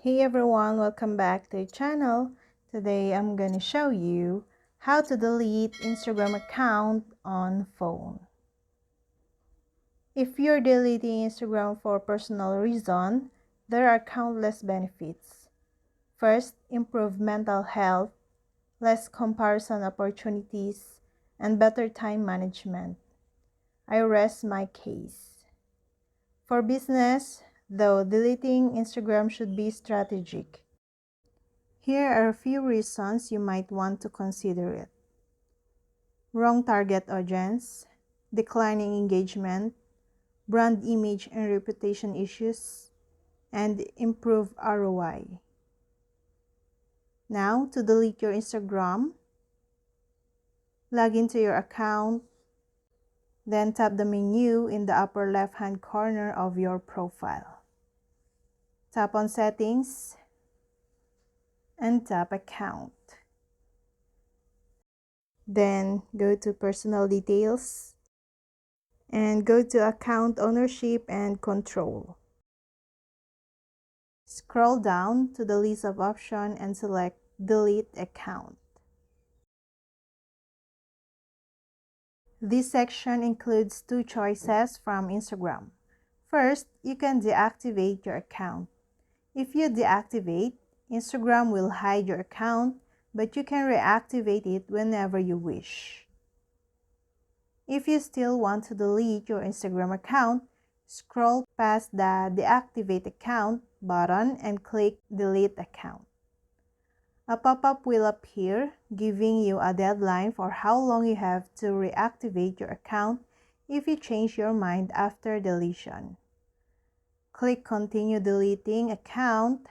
Hey everyone, welcome back to the channel. Today I'm gonna show you how to delete Instagram account on phone. If you're deleting Instagram for personal reason, there are countless benefits. First, improve mental health, less comparison opportunities, and better time management. I rest my case. For business, though, deleting Instagram should be strategic. Here are a few reasons you might want to consider it. Wrong target audience, declining engagement, brand image and reputation issues, and improve ROI. Now, to delete your Instagram, log into your account, then tap the menu in the upper left-hand corner of your profile. Tap on Settings and tap Account. Then go to Personal Details and go to Account Ownership and Control. Scroll down to the list of options and select Delete Account. This section includes two choices from Instagram. First, you can deactivate your account. If you deactivate, Instagram will hide your account, but you can reactivate it whenever you wish. If you still want to delete your Instagram account, scroll past the Deactivate Account button and click Delete Account. A pop-up will appear, giving you a deadline for how long you have to reactivate your account if you change your mind after deletion. Click Continue Deleting Account,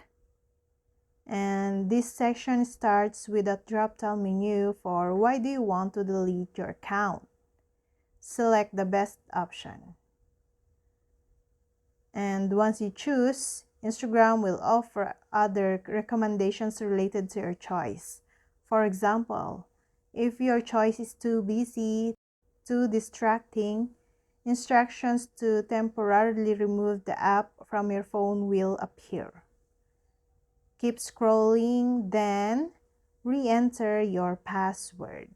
and this section starts with a drop-down menu for why do you want to delete your account. Select the best option. And once you choose, Instagram will offer other recommendations related to your choice. For example, if your choice is too busy, too distracting, instructions to temporarily remove the app from your phone will appear. Keep scrolling, then re-enter your password.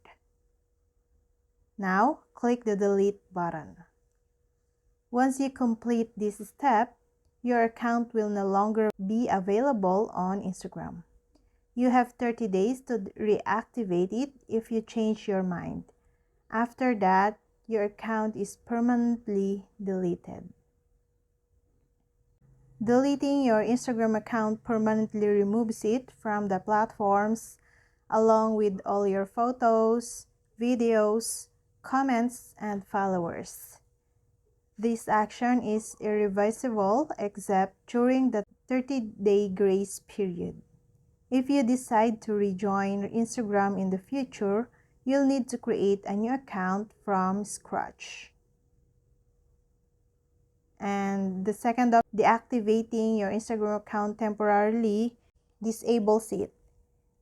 Now, click the Delete button. Once you complete this step, your account will no longer be available on Instagram. You have 30 days to reactivate it if you change your mind. After that, your account is permanently deleted. Deleting your Instagram account permanently removes it from the platforms along with all your photos, videos, comments, and followers. This action is irreversible except during the 30-day grace period. If you decide to rejoin Instagram in the future, you'll need to create a new account from scratch. And the second of deactivating your Instagram account temporarily disables it,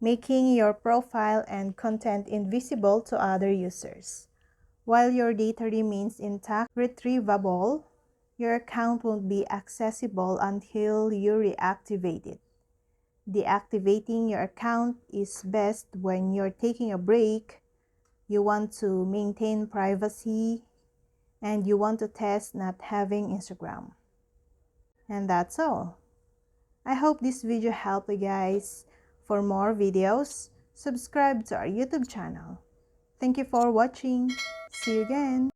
making your profile and content invisible to other users. While your data remains intact, retrievable, your account won't be accessible until you reactivate it. Deactivating your account is best when you're taking a break, you want to maintain privacy, and you want to test not having Instagram. And that's all. I hope this video helped you guys. For more videos, subscribe to our YouTube channel. Thank you for watching. See you again.